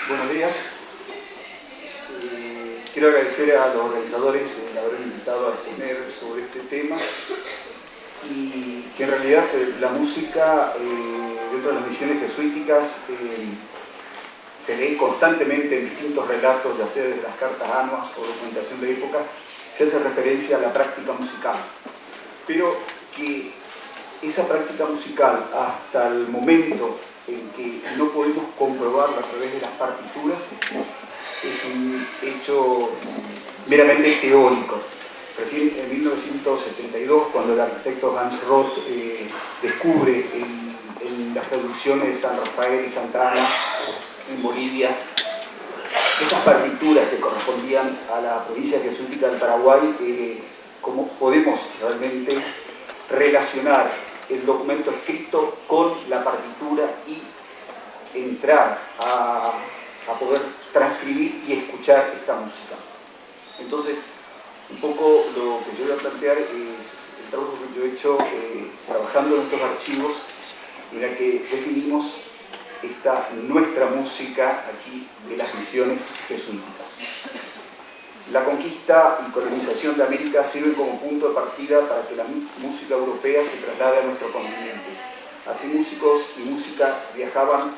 Buenos días. Quiero agradecer a los organizadores el haberme invitado a exponer sobre este tema y que en realidad la música dentro de las misiones jesuíticas se lee constantemente en distintos relatos, ya sea desde las cartas anuas o documentación de época, se hace referencia a la práctica musical, pero que esa práctica musical hasta el momento en que no podemos comprobarla a través de las partituras es un hecho meramente teórico. Recién en 1972, cuando el arquitecto Hans Roth descubre en las producciones de San Rafael y Santa Ana en Bolivia estas partituras que correspondían a la provincia jesuítica del Paraguay, cómo podemos realmente relacionar el documento escrito con la partitura y entrar a poder transcribir y escuchar esta música. Entonces, un poco lo que yo voy a plantear es el trabajo que yo he hecho trabajando en estos archivos, en el que definimos nuestra música aquí de las misiones jesuíticas. La conquista y colonización de América sirven como punto de partida para que la música europea se traslade a nuestro continente. Así músicos y música viajaban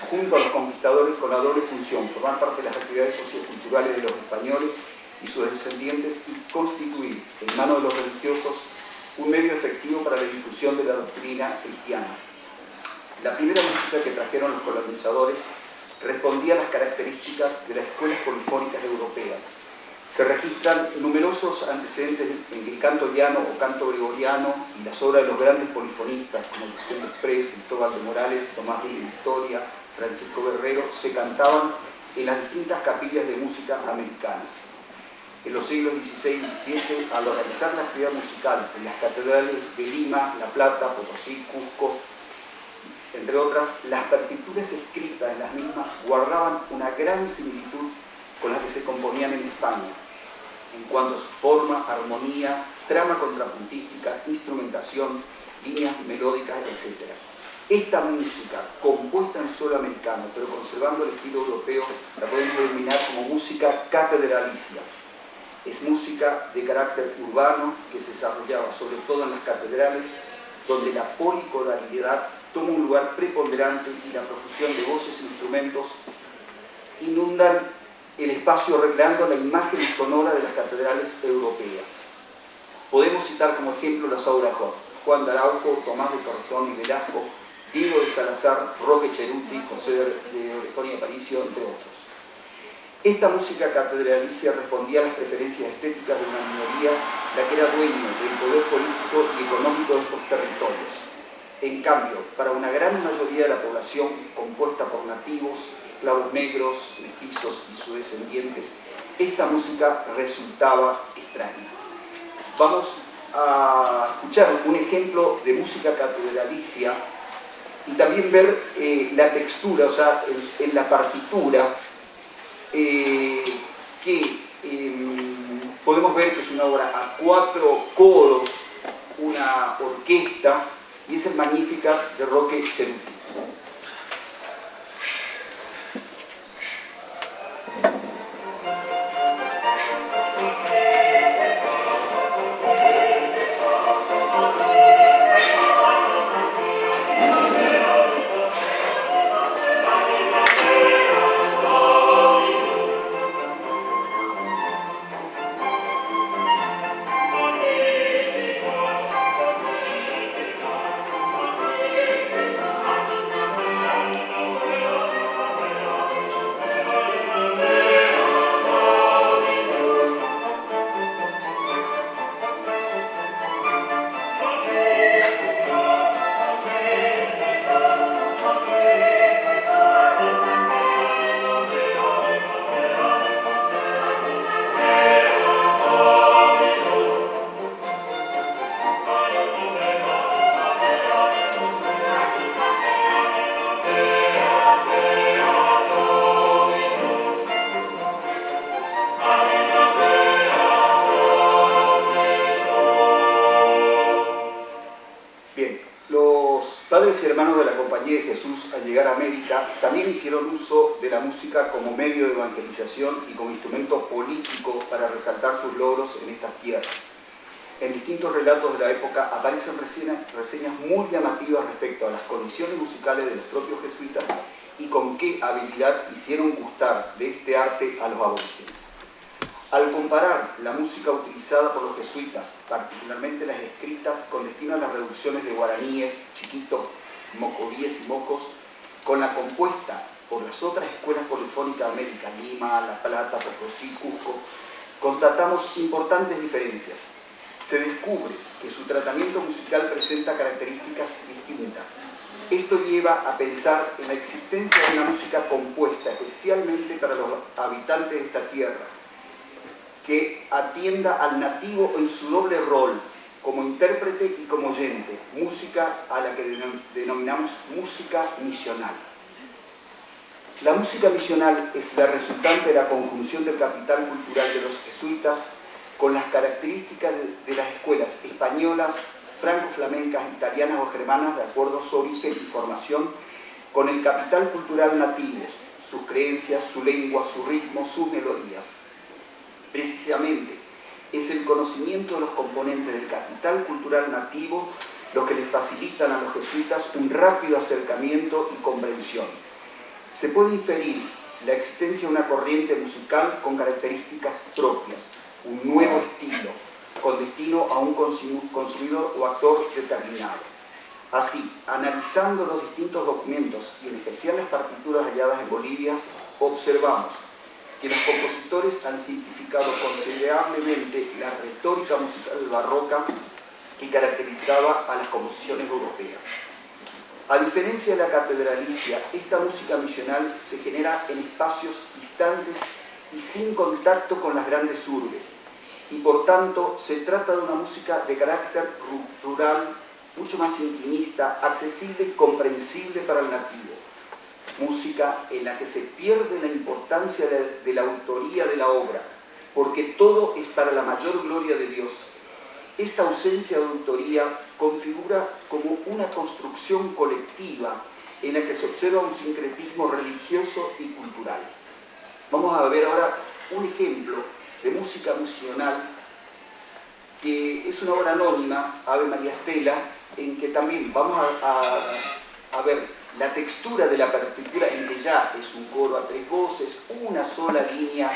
junto a los conquistadores con la doble función, formar parte de las actividades socioculturales de los españoles y sus descendientes y constituir, en manos de los religiosos, un medio efectivo para la difusión de la doctrina cristiana. La primera música que trajeron los colonizadores respondía a las características de las escuelas polifónicas europeas. Se registran numerosos antecedentes en el canto llano o canto gregoriano y las obras de los grandes polifonistas como Vicente Express, Cristóbal de Morales, Tomás de Victoria, Francisco Guerrero, se cantaban en las distintas capillas de música americanas. En los siglos XVI y XVII, al organizar la actividad musical en las catedrales de Lima, La Plata, Potosí, Cusco, entre otras, las partituras escritas en las mismas guardaban una gran similitud con las que se componían en España, en cuanto a su forma, armonía, trama contrapuntística, instrumentación, líneas melódicas, etc. Esta música, compuesta en suelo americano, pero conservando el estilo europeo, la podemos denominar como música catedralicia. Es música de carácter urbano que se desarrollaba sobre todo en las catedrales, donde la policoralidad toma un lugar preponderante y la profusión de voces e instrumentos inundan el espacio recreando la imagen sonora de las catedrales europeas. Podemos citar como ejemplo las obras de Juan de Araujo, Tomás de Torrejón y Velasco, Diego de Salazar, Roque Cheruti, José de Orejón y Aparicio, entre otros. Esta música catedralicia respondía a las preferencias estéticas de una minoría, la que era dueño del poder político y económico de estos territorios. En cambio, para una gran mayoría de la población, compuesta por nativos, esclavos negros, mestizos y sus descendientes, esta música resultaba extraña. Vamos a escuchar un ejemplo de música catedralicia y también ver la textura, o sea, en la partitura, que podemos ver que es una obra a 4 coros, una orquesta, y es el Magnífica de Roque Cheruti. Bien, Los padres y hermanos de la Compañía de Jesús, al llegar a América, también hicieron uso de la música como medio de evangelización y como instrumento político para resaltar sus logros en estas tierras. En distintos relatos de la época aparecen reseñas muy llamativas respecto a las condiciones musicales de los propios jesuitas y con qué habilidad hicieron gustar de este arte a los aborígenes. Al comparar la música utilizada por los jesuitas, particularmente las escritas con destino a las reducciones de guaraníes, chiquitos, mocovíes y mocos, con la compuesta por las otras escuelas polifónicas de América, Lima, La Plata, Potosí, Cusco, constatamos importantes diferencias. Se descubre que su tratamiento musical presenta características distintas. Esto lleva a pensar en la existencia de una música compuesta especialmente para los habitantes de esta tierra, que atienda al nativo en su doble rol, como intérprete y como oyente, música a la que denominamos música misional. La música misional es la resultante de la conjunción del capital cultural de los jesuitas con las características de las escuelas españolas, franco-flamencas, italianas o germanas, de acuerdo a su origen y formación, con el capital cultural nativo, sus creencias, su lengua, su ritmo, sus melodías. Precisamente, es el conocimiento de los componentes del capital cultural nativo los que les facilitan a los jesuitas un rápido acercamiento y comprensión. Se puede inferir la existencia de una corriente musical con características propias, un nuevo estilo, con destino a un consumidor o actor determinado. Así, analizando los distintos documentos y en especial las partituras halladas en Bolivia, observamos que los compositores han simplificado considerablemente la retórica musical barroca que caracterizaba a las composiciones europeas. A diferencia de la catedralicia, esta música misional se genera en espacios distantes y sin contacto con las grandes urbes, y por tanto se trata de una música de carácter rural, mucho más intimista, accesible y comprensible para el nativo. Música en la que se pierde la importancia de la autoría de la obra, porque todo es para la mayor gloria de Dios. Esta ausencia de autoría configura como una construcción colectiva en la que se observa un sincretismo religioso y cultural. Vamos a ver ahora un ejemplo de música misional que es una obra anónima, Ave María Stella, en que también vamos a ver la textura de la partitura, en que ya es un coro a tres voces, una sola línea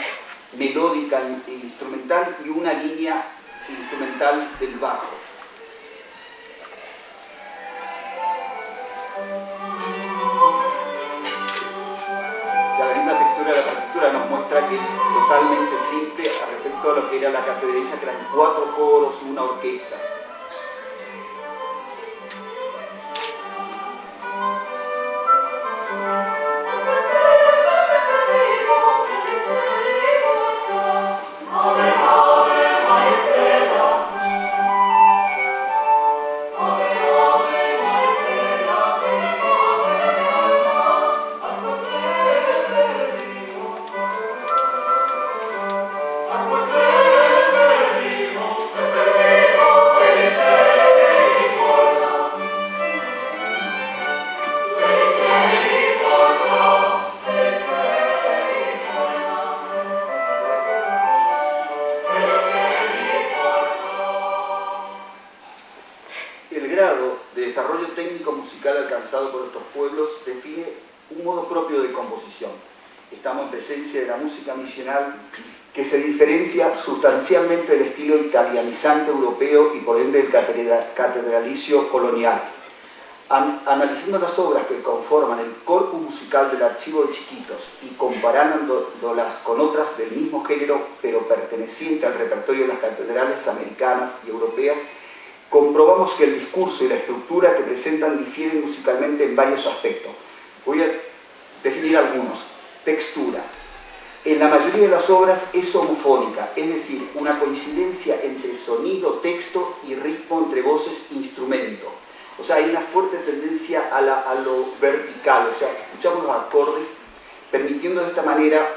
melódica e instrumental y una línea instrumental del bajo. Ya la misma textura de la partitura nos muestra que es totalmente simple respecto a lo que era la catedralicia, que eran 4 coros, una orquesta. Por estos pueblos define un modo propio de composición. Estamos en presencia de la música misional que se diferencia sustancialmente del estilo italianizante europeo y por ende del catedralicio colonial. Analizando las obras que conforman el corpus musical del archivo de Chiquitos y comparándolas con otras del mismo género pero pertenecientes al repertorio de las catedrales americanas y europeas, comprobamos que el discurso y la estructura que presentan difieren musicalmente en varios aspectos. Voy a definir algunos. Textura. En la mayoría de las obras es homofónica, es decir, una coincidencia entre sonido, texto y ritmo entre voces e instrumento. O sea, hay una fuerte tendencia a lo vertical, o sea, escuchamos los acordes, permitiendo de esta manera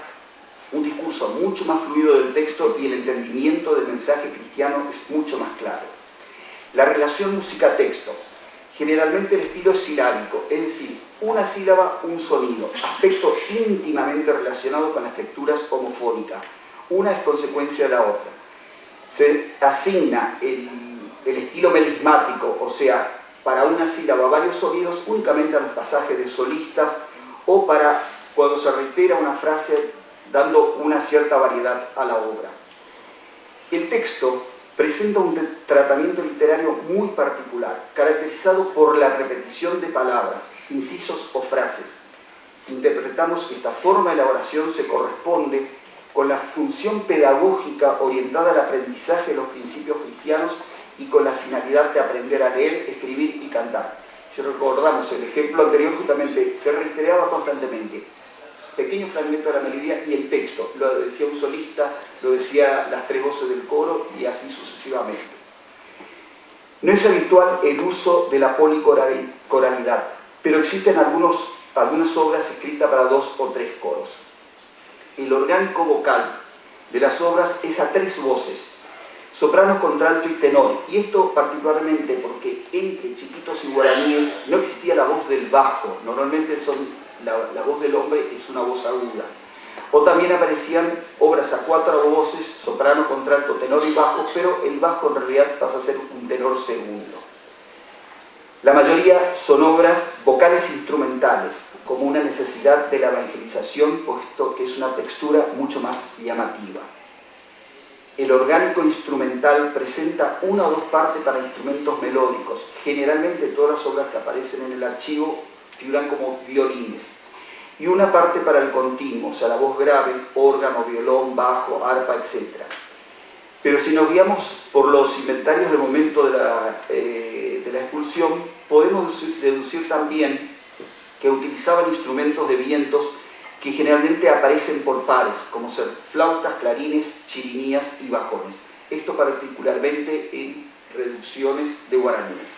un discurso mucho más fluido del texto y el entendimiento del mensaje cristiano es mucho más claro. La relación música-texto. Generalmente el estilo es silábico, es decir, una sílaba, un sonido, aspecto íntimamente relacionado con las texturas homofónicas. Una es consecuencia de la otra. Se asigna el estilo melismático, o sea, para una sílaba varios sonidos únicamente a los pasajes de solistas o para cuando se reitera una frase dando una cierta variedad a la obra. El texto presenta un tratamiento literario muy particular, caracterizado por la repetición de palabras, incisos o frases. Interpretamos que esta forma de elaboración se corresponde con la función pedagógica orientada al aprendizaje de los principios cristianos y con la finalidad de aprender a leer, escribir y cantar. Si recordamos el ejemplo anterior, justamente se reiteraba constantemente pequeño fragmento de la melodía y el texto, lo decía un solista, lo decía las tres voces del coro y así sucesivamente. No es habitual el uso de la policoralidad, pero existen algunas obras escritas para 2 o 3 coros. El orgánico vocal de las obras es a 3 voces, soprano, contralto y tenor, y esto particularmente porque entre chiquitos y guaraníes no existía la voz del bajo, normalmente la voz del hombre es una voz aguda. O también aparecían obras a 4 voces, soprano, contralto, tenor y bajo, pero el bajo en realidad pasa a ser un tenor segundo. La mayoría son obras vocales instrumentales, como una necesidad de la evangelización, puesto que es una textura mucho más llamativa. El orgánico instrumental presenta 1 o 2 partes para instrumentos melódicos. Generalmente todas las obras que aparecen en el archivo figuran como violines. Y una parte para el continuo, o sea, la voz grave, órgano, violón, bajo, arpa, etc. Pero si nos guiamos por los inventarios del momento de la expulsión, podemos deducir también que utilizaban instrumentos de vientos que generalmente aparecen por pares, como ser flautas, clarines, chirimías y bajones. Esto particularmente en reducciones de guaraníes.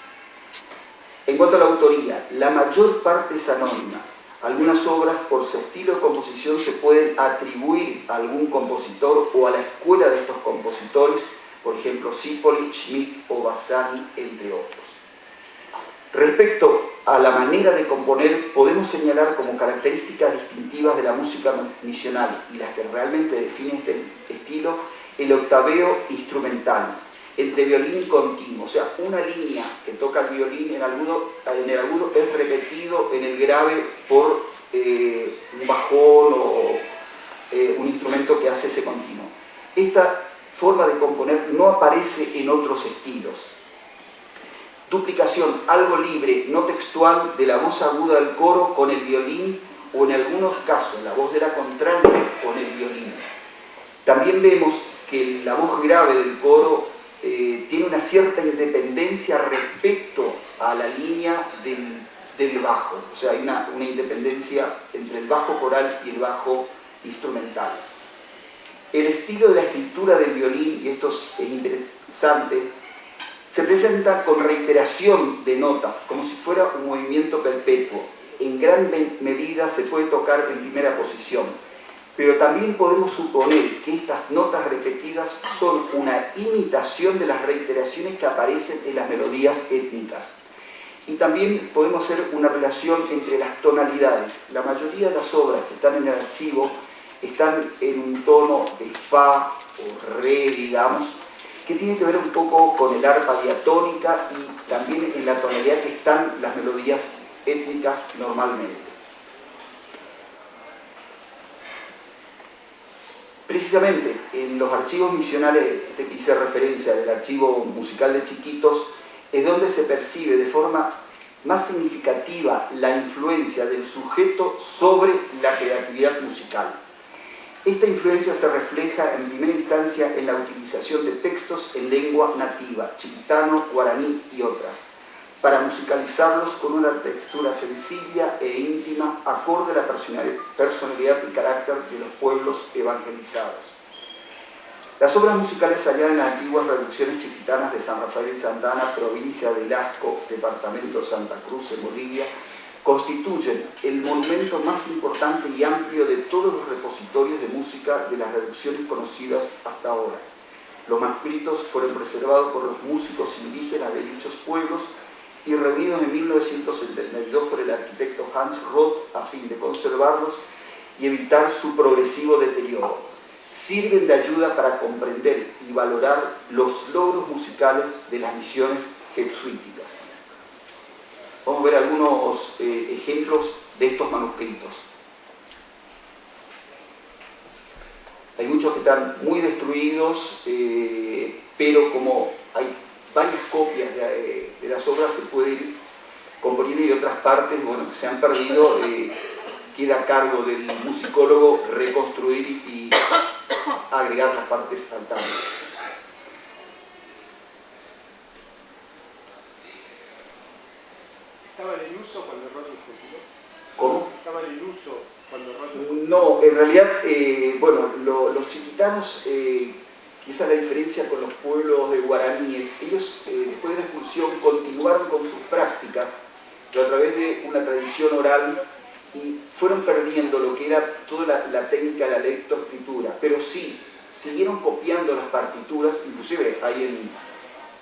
En cuanto a la autoría, la mayor parte es anónima. Algunas obras, por su estilo de composición, se pueden atribuir a algún compositor o a la escuela de estos compositores, por ejemplo, Zipoli, Schmidt o Bassani, entre otros. Respecto a la manera de componer, podemos señalar como características distintivas de la música misional y las que realmente definen este estilo, el octaveo instrumental, entre violín y continuo, o sea, una línea que toca el violín en el agudo es repetido en el grave por un bajón o un instrumento que hace ese continuo. Esta forma de componer no aparece en otros estilos. Duplicación, algo libre, no textual, de la voz aguda del coro con el violín o en algunos casos la voz de la contralto con el violín. También vemos que la voz grave del coro tiene una cierta independencia respecto a la línea del bajo, o sea, hay una independencia entre el bajo coral y el bajo instrumental. El estilo de la escritura del violín, y esto es interesante, se presenta con reiteración de notas, como si fuera un movimiento perpetuo. En gran medida se puede tocar en primera posición, pero también podemos suponer que estas notas repetidas son una imitación de las reiteraciones que aparecen en las melodías étnicas. Y también podemos hacer una relación entre las tonalidades. La mayoría de las obras que están en el archivo están en un tono de fa o re, digamos, que tiene que ver un poco con el arpa diatónica y también en la tonalidad que están las melodías étnicas normalmente. Precisamente en los archivos misionales que hice referencia del archivo musical de Chiquitos, es donde se percibe de forma más significativa la influencia del sujeto sobre la creatividad musical. Esta influencia se refleja en primera instancia en la utilización de textos en lengua nativa, chiquitano, guaraní y otras, para musicalizarlos con una textura sencilla e íntima acorde a la personalidad y carácter de los pueblos evangelizados. Las obras musicales halladas en las antiguas reducciones chiquitanas de San Rafael de Santana, provincia de Lasco, departamento de Santa Cruz, en Bolivia, constituyen el monumento más importante y amplio de todos los repositorios de música de las reducciones conocidas hasta ahora. Los manuscritos fueron preservados por los músicos indígenas de dichos pueblos y reunidos en 1972 por el arquitecto Hans Roth a fin de conservarlos y evitar su progresivo deterioro. Sirven de ayuda para comprender y valorar los logros musicales de las misiones jesuíticas. Vamos a ver algunos ejemplos de estos manuscritos. Hay muchos que están muy destruidos, pero como hay varias copias de las obras, se puede ir componiendo, y otras partes, bueno, que se han perdido, queda a cargo del musicólogo reconstruir y agregar las partes faltantes. ¿Estaban en uso cuando Roth los cultivó? ¿Cómo? ¿Estaban en uso cuando Roth los cultivó? No, en realidad, bueno, los chiquitanos, quizá la diferencia con los pueblos de guaraníes, ellos después de la expulsión continuaron con sus prácticas, pero a través de una tradición oral, y fueron perdiendo lo que era toda la técnica de la lectoescritura, pero sí, siguieron copiando las partituras, inclusive hay en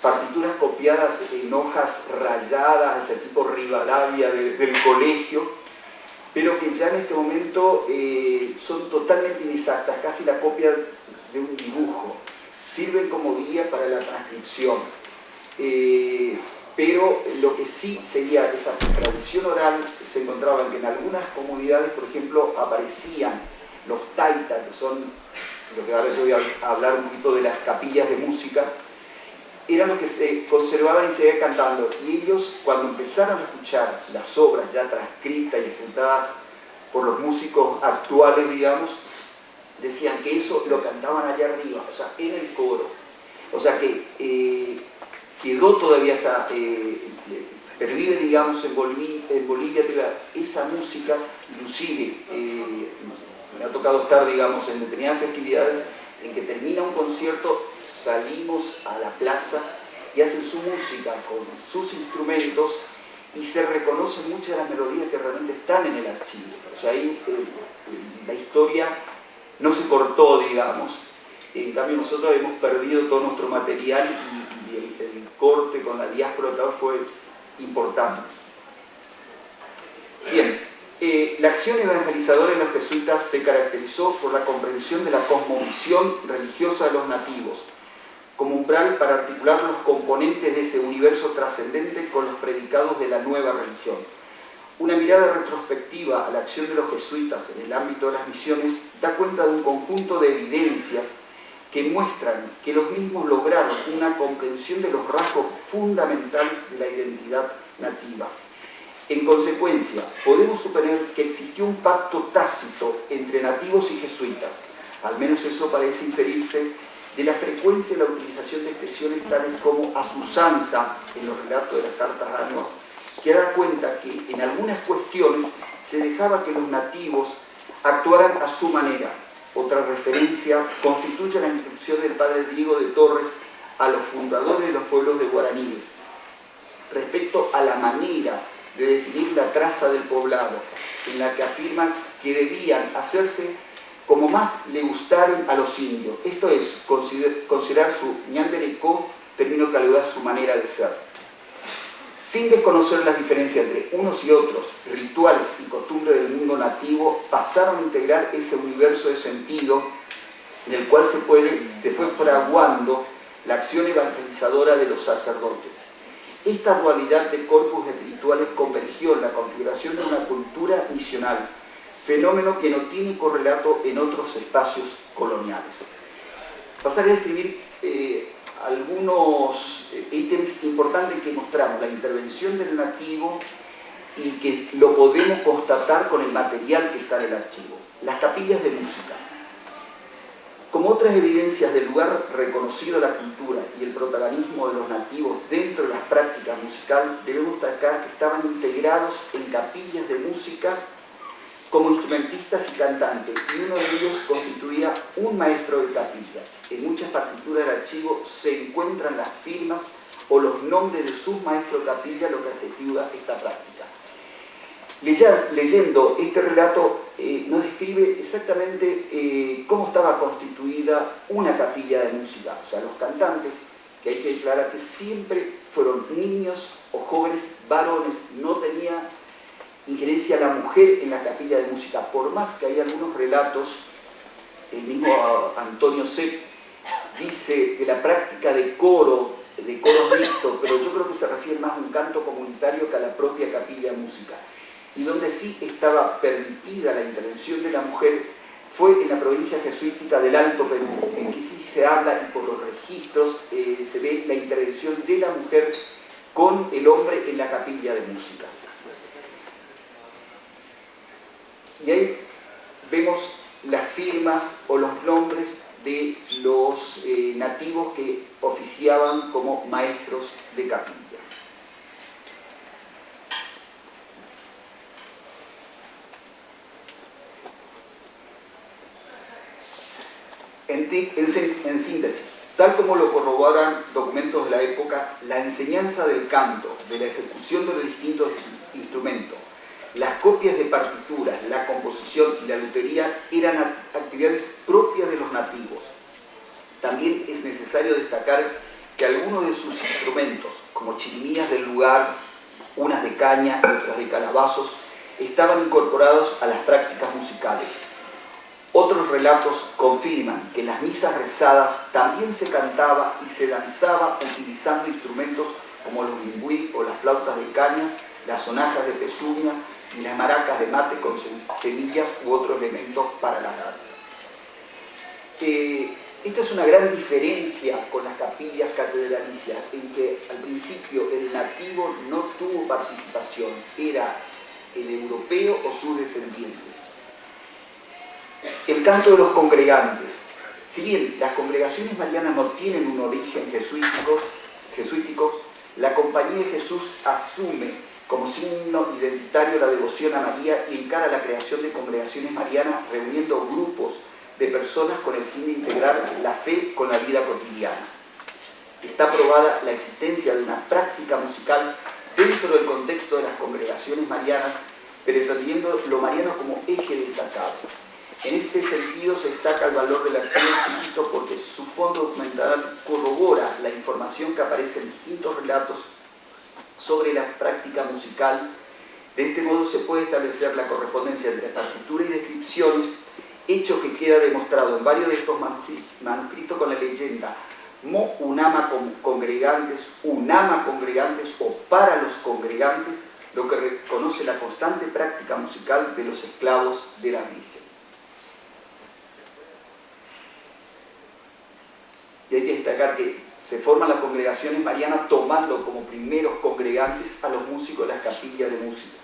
partituras copiadas en hojas rayadas, ese tipo Rivadavia del colegio, pero que ya en este momento son totalmente inexactas, casi la copia de un dibujo. Sirven como guía para la transcripción. Pero lo que sí sería esa tradición oral, se encontraba que en algunas comunidades, por ejemplo, aparecían los taitas, que son, lo que ahora yo voy a hablar un poquito de las capillas de música, eran los que se conservaban y seguían cantando. Y ellos, cuando empezaron a escuchar las obras ya transcritas y ejecutadas por los músicos actuales, digamos, decían que eso lo cantaban allá arriba, o sea, en el coro. O sea que quedó todavía esa, pervive, digamos, en Bolivia esa música, inclusive me ha tocado estar, digamos, en determinadas festividades en que termina un concierto, salimos a la plaza y hacen su música con sus instrumentos y se reconocen muchas de las melodías que realmente están en el archivo. O sea, ahí la historia no se cortó, digamos. En cambio, nosotros hemos perdido todo nuestro material y el corte con la diáspora fue importante. Bien, la acción evangelizadora de los jesuitas se caracterizó por la comprensión de la cosmovisión religiosa de los nativos, como umbral para articular los componentes de ese universo trascendente con los predicados de la nueva religión. Una mirada retrospectiva a la acción de los jesuitas en el ámbito de las misiones da cuenta de un conjunto de evidencias que muestran que los mismos lograron una comprensión de los rasgos fundamentales de la identidad nativa. En consecuencia, podemos suponer que existió un pacto tácito entre nativos y jesuitas, al menos eso parece inferirse de la frecuencia de la utilización de expresiones tales como asusanza en los relatos de las cartas anuas, que da cuenta que en algunas cuestiones se dejaba que los nativos actuaran a su manera. Otra referencia constituye la instrucción del padre Diego de Torres a los fundadores de los pueblos de guaraníes respecto a la manera de definir la traza del poblado, en la que afirman que debían hacerse como más le gustaron a los indios, esto es, considerar su ñanderecó, término que aluda a su manera de ser. Sin desconocer las diferencias entre unos y otros, rituales y costumbres del mundo nativo pasaron a integrar ese universo de sentido en el cual se fue fraguando la acción evangelizadora de los sacerdotes. Esta dualidad de corpus espirituales convergió en la configuración de una cultura misional, fenómeno que no tiene correlato en otros espacios coloniales. Pasaré a describir algunos ítems importantes que mostramos, la intervención del nativo y que lo podemos constatar con el material que está en el archivo. Las capillas de música. Como otras evidencias del lugar reconocido de la cultura y el protagonismo de los nativos dentro de las prácticas musicales, debemos destacar que estaban integrados en capillas de música como instrumentistas y cantantes, y uno de ellos constituía un maestro de capilla. En muchas partituras del archivo se encuentran las firmas o los nombres de sus maestros de capilla, lo que atestigua esta práctica. Leyendo este relato nos describe exactamente cómo estaba constituida una capilla de música. O sea, los cantantes, que hay que declarar que siempre fueron niños o jóvenes varones, no tenía injerencia la mujer en la capilla de música, por más que hay algunos relatos, el mismo Antonio Sepp dice de la práctica de coros mixtos, pero yo creo que se refiere más a un canto comunitario que a la propia capilla de música. Y donde sí estaba permitida la intervención de la mujer fue en la provincia jesuítica del Alto Perú, en que sí se habla y por los registros se ve la intervención de la mujer con el hombre en la capilla de música. Y ahí vemos las firmas o los nombres de los nativos que oficiaban como maestros de capilla. En síntesis, tal como lo corroboran documentos de la época, la enseñanza del canto, de la ejecución de los distintos instrumentos, las copias de partituras, la composición y la lutería eran actividades propias de los nativos. También es necesario destacar que algunos de sus instrumentos, como chirimías del lugar, unas de caña y otras de calabazos, estaban incorporados a las prácticas musicales. Otros relatos confirman que en las misas rezadas también se cantaba y se danzaba utilizando instrumentos como los lingüí o las flautas de caña, las sonajas de pezuña y las maracas de mate con semillas u otros elementos para las danzas. Esta es una gran diferencia con las capillas catedralicias, en que al principio el nativo no tuvo participación, era el europeo o sus descendientes. El canto de los congregantes. Si bien las congregaciones marianas no tienen un origen jesuítico, la Compañía de Jesús asume como signo identitario la devoción a María y encara la creación de congregaciones marianas reuniendo grupos de personas con el fin de integrar la fe con la vida cotidiana. Está probada la existencia de una práctica musical dentro del contexto de las congregaciones marianas, pretendiendo lo mariano como eje destacado. En este sentido se destaca el valor del archivo escrito porque su fondo documental corrobora la información que aparece en distintos relatos sobre la práctica musical. De este modo se puede establecer la correspondencia entre partitura y descripciones, hecho que queda demostrado en varios de estos manuscritos con la leyenda Mo unama congregantes, unama congregantes o para los congregantes, lo que reconoce la constante práctica musical de los esclavos de la Virgen. Y hay que destacar que se forman las congregaciones marianas tomando como primeros congregantes a los músicos de las capillas de música.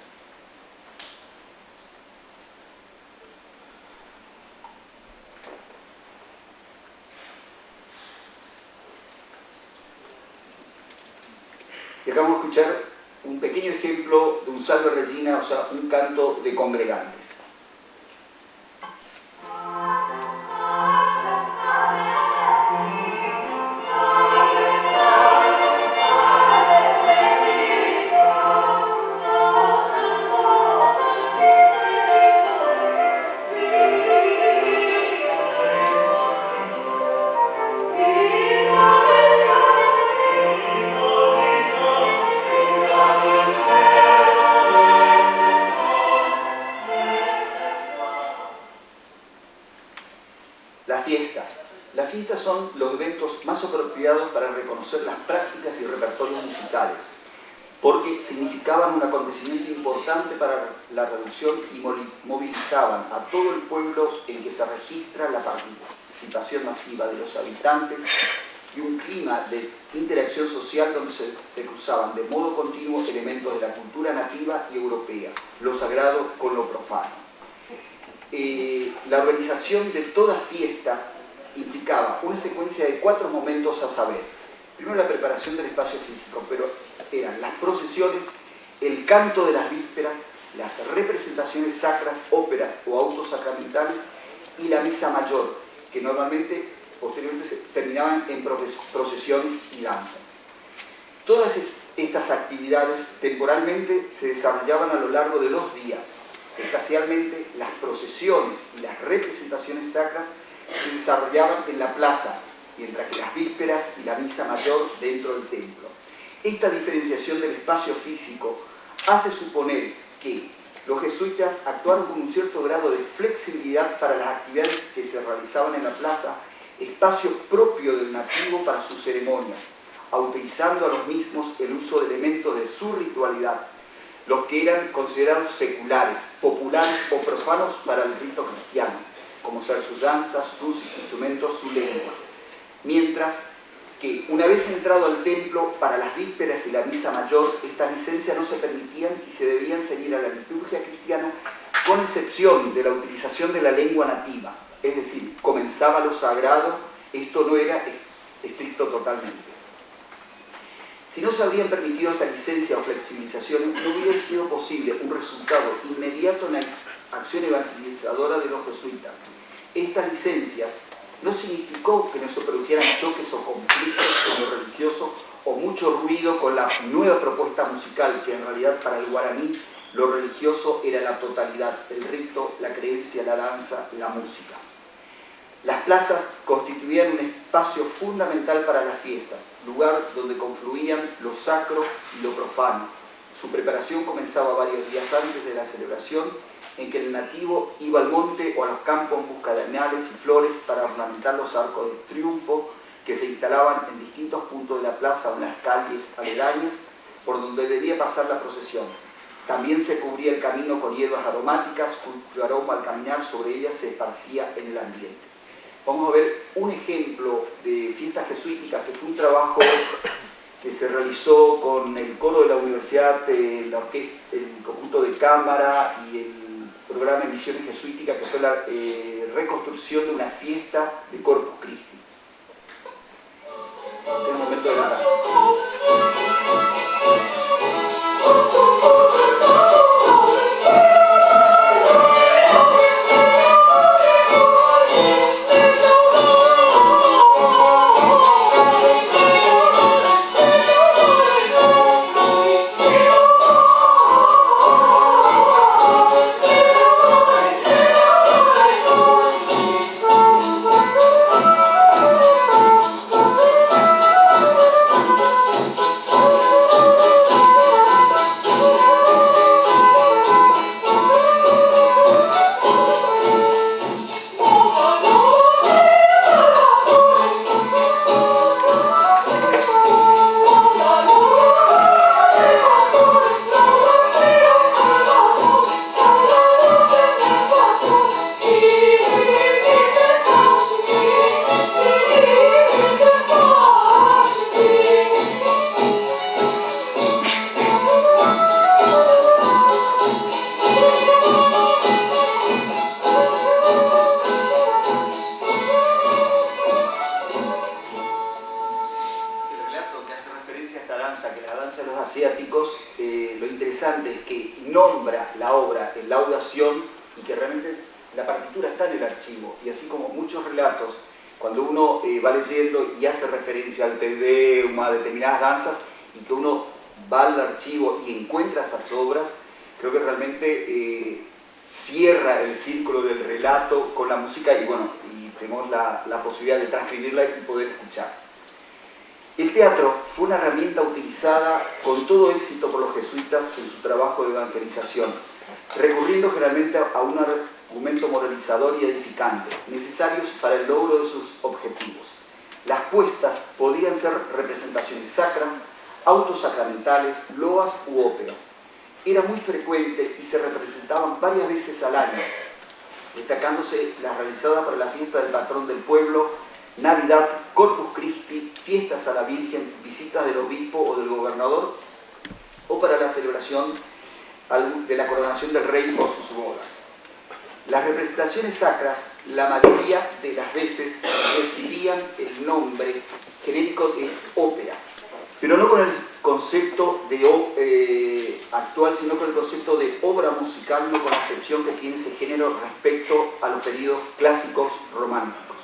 Y acá vamos a escuchar un pequeño ejemplo de un Salve Regina, o sea, un canto de congregantes. Las fiestas son los eventos más apropiados para reconocer las prácticas y repertorios musicales, porque significaban un acontecimiento importante para la reducción y movilizaban a todo el pueblo en que se registra la participación masiva de los habitantes y un clima de interacción social donde se cruzaban de modo continuo elementos de la cultura nativa y europea, lo sagrado con lo profano. La organización de toda fiesta implicaba una secuencia de 4 momentos a saber. Primero la preparación del espacio físico, pero eran las procesiones, el canto de las vísperas, las representaciones sacras, óperas o autos sacramentales y la misa mayor, que normalmente posteriormente terminaban en procesiones y danzas. Todas estas actividades temporalmente se desarrollaban a lo largo de 2 días. Especialmente las procesiones y las representaciones sacras se desarrollaban en la plaza, mientras que las vísperas y la misa mayor dentro del templo. Esta diferenciación del espacio físico hace suponer que los jesuitas actuaron con un cierto grado de flexibilidad para las actividades que se realizaban en la plaza, espacio propio del nativo para sus ceremonias, autorizando a los mismos el uso de elementos de su ritualidad, los que eran considerados seculares, populares o profanos para el rito cristiano, como ser sus danzas, sus instrumentos, su lengua. Mientras que, una vez entrado al templo, para las vísperas y la misa mayor, estas licencias no se permitían y se debían seguir a la liturgia cristiana, con excepción de la utilización de la lengua nativa. Es decir, comenzaba lo sagrado, esto no era estricto totalmente. Si no se habrían permitido esta licencia o flexibilizaciones, no hubiera sido posible un resultado inmediato en la acción evangelizadora de los jesuitas. Estas licencias no significó que no se produjeran choques o conflictos con lo religioso o mucho ruido con la nueva propuesta musical, que en realidad para el guaraní lo religioso era la totalidad, el rito, la creencia, la danza, la música. Las plazas constituían un espacio fundamental para las fiestas, lugar donde confluían lo sacro y lo profano. Su preparación comenzaba varios días antes de la celebración, en que el nativo iba al monte o a los campos en busca de animales y flores para ornamentar los arcos de triunfo que se instalaban en distintos puntos de la plaza o en las calles aledañas por donde debía pasar la procesión. También se cubría el camino con hierbas aromáticas, cuyo aroma al caminar sobre ellas se esparcía en el ambiente. Vamos a ver un ejemplo de fiestas jesuíticas, que fue un trabajo que se realizó con el coro de la universidad, la orquesta, el conjunto de cámara y el programa de misiones jesuíticas, que fue la reconstrucción de una fiesta de Corpus Christi. En el momento de la danza. Y que realmente la partitura está en el archivo, y así como muchos relatos, cuando uno va leyendo y hace referencia al Te Deum, a determinadas danzas, y que uno va al archivo y encuentra esas obras, creo que realmente cierra el círculo del relato con la música, y bueno, y tenemos la posibilidad de transcribirla y poder escuchar. El teatro fue una herramienta utilizada con todo éxito por los jesuitas en su trabajo de evangelización, recurriendo generalmente a un argumento moralizador y edificante, necesarios para el logro de sus objetivos. Las puestas podían ser representaciones sacras, autosacramentales, loas u óperas. Era muy frecuente y se representaban varias veces al año, destacándose las realizadas para la fiesta del patrón del pueblo, Navidad, Corpus Christi, fiestas a la Virgen, visitas del obispo o del gobernador, o para la celebración de la coronación del rey o sus bodas. Las representaciones sacras, la mayoría de las veces, recibían el nombre genérico de ópera, pero no con el concepto de actual, sino con el concepto de obra musical, no con la excepción que tiene ese género respecto a los periodos clásicos románticos.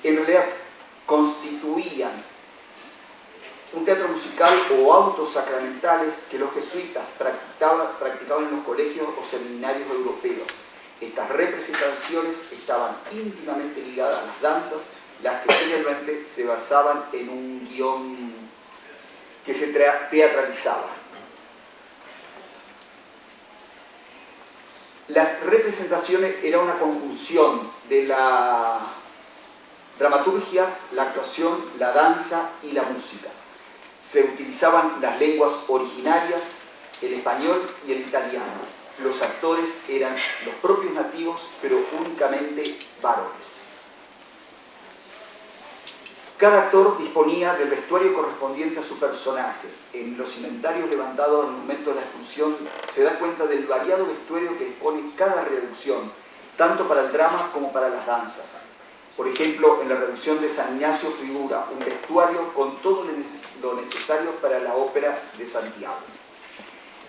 En realidad constituían un teatro musical o autosacramentales que los jesuitas practicaban en los colegios o seminarios europeos. Estas representaciones estaban íntimamente ligadas a las danzas, las que generalmente se basaban en un guión que se teatralizaba. Las representaciones eran una conjunción de la dramaturgia, la actuación, la danza y la música. Se utilizaban las lenguas originarias, el español y el italiano. Los actores eran los propios nativos, pero únicamente varones. Cada actor disponía del vestuario correspondiente a su personaje. En los inventarios levantados al momento de la expulsión se da cuenta del variado vestuario que dispone cada reducción, tanto para el drama como para las danzas. Por ejemplo, en la reducción de San Ignacio figura un vestuario con todo lo necesario para la ópera de Santiago.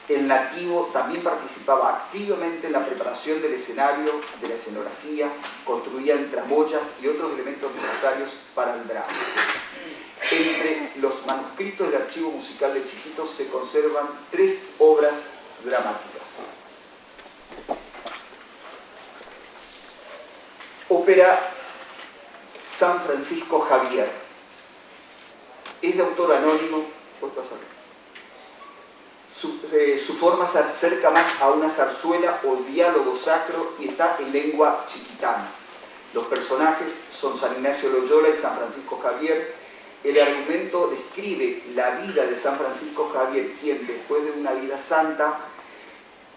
El nativo también participaba activamente en la preparación del escenario, de la escenografía, construía tramoyas y otros elementos necesarios para el drama. Entre los manuscritos del Archivo Musical de Chiquitos se conservan 3 obras dramáticas. Ópera San Francisco Javier. Es de autor anónimo. Su forma se acerca más a una zarzuela o diálogo sacro y está en lengua chiquitana. Los personajes son San Ignacio Loyola y San Francisco Javier. El argumento describe la vida de San Francisco Javier, quien después de una vida santa,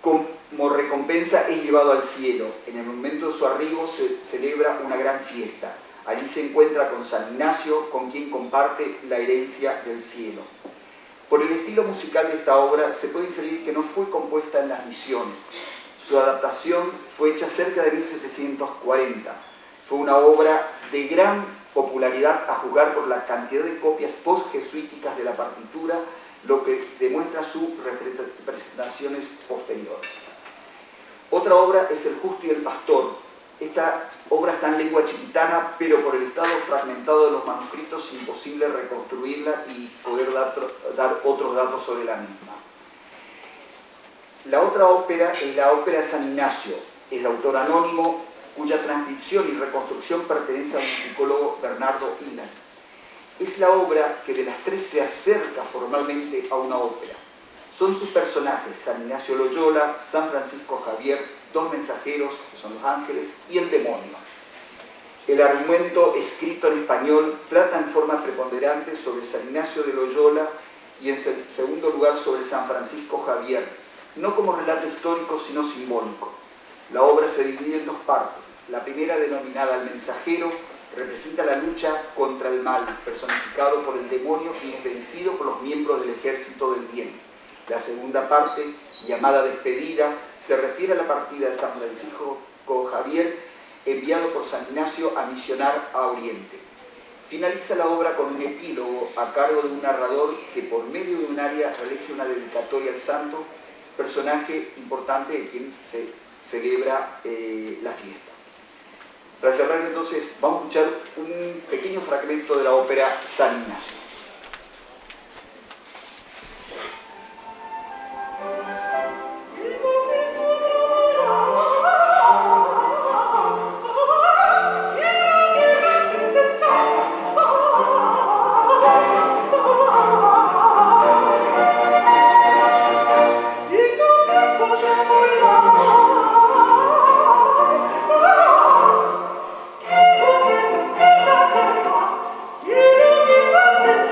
como recompensa es llevado al cielo. En el momento de su arribo se celebra una gran fiesta. Allí se encuentra con San Ignacio, con quien comparte la herencia del cielo. Por el estilo musical de esta obra se puede inferir que no fue compuesta en las misiones. Su adaptación fue hecha cerca de 1740. Fue una obra de gran popularidad a juzgar por la cantidad de copias post-jesuíticas de la partitura, lo que demuestra sus representaciones posteriores. Otra obra es El Justo y el Pastor. Esta obra está en lengua chiquitana, pero por el estado fragmentado de los manuscritos es imposible reconstruirla y poder dar otros datos sobre la misma. La otra ópera es la ópera de San Ignacio. Es de autor anónimo, cuya transcripción y reconstrucción pertenece al musicólogo Bernardo Ilan. Es la obra que de las 3 se acerca formalmente a una ópera. Son sus personajes, San Ignacio Loyola, San Francisco Javier, 2 mensajeros, que son los ángeles, y el demonio. El argumento escrito en español trata en forma preponderante sobre San Ignacio de Loyola y en segundo lugar sobre San Francisco Javier, no como relato histórico sino simbólico. La obra se divide en 2 partes. La primera, denominada El mensajero, representa la lucha contra el mal, personificado por el demonio, quien es vencido por los miembros del ejército del bien. La segunda parte, llamada Despedida, se refiere a la partida de San Francisco Javier, enviado por San Ignacio a misionar a Oriente. Finaliza la obra con un epílogo a cargo de un narrador que por medio de un aria realiza una dedicatoria al santo, personaje importante de quien se celebra la fiesta. Para cerrar entonces, vamos a escuchar un pequeño fragmento de la ópera San Ignacio. This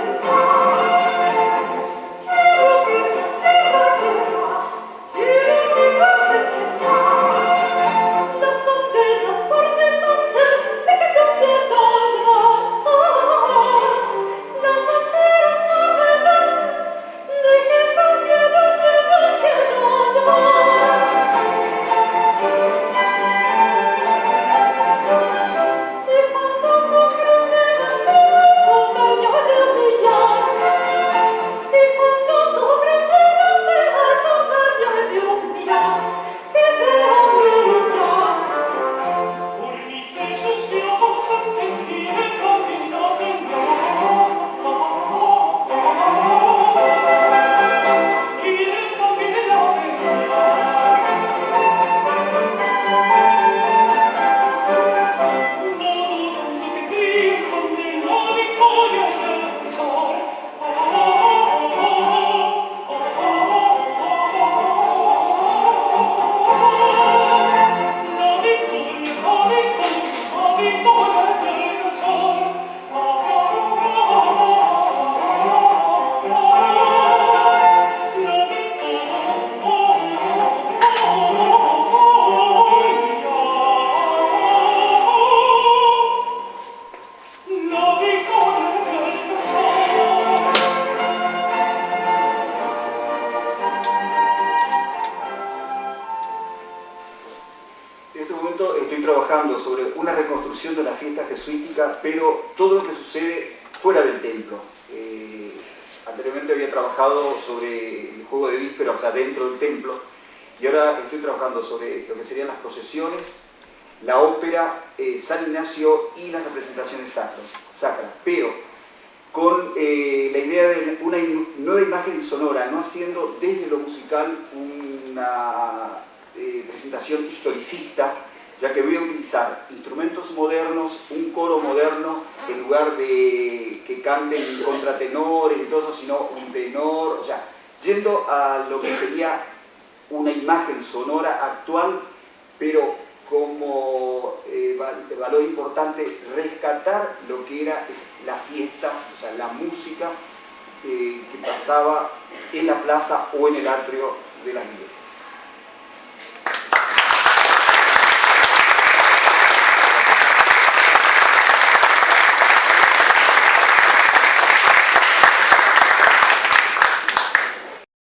trabajando sobre una reconstrucción de la fiesta jesuítica, pero todo lo que sucede fuera del templo. Anteriormente había trabajado sobre el juego de víspera, o sea, dentro del templo, y ahora estoy trabajando sobre lo que serían las procesiones, la ópera, San Ignacio y las representaciones sacras, pero con la idea de una nueva imagen sonora, no haciendo desde lo musical una presentación historicista, ya que voy a utilizar instrumentos modernos, un coro moderno, en lugar de que canten contratenores y todo eso, sino un tenor, o sea, yendo a lo que sería una imagen sonora actual, pero como valor importante, rescatar lo que era la fiesta, o sea, la música que pasaba en la plaza o en el atrio de las iglesias.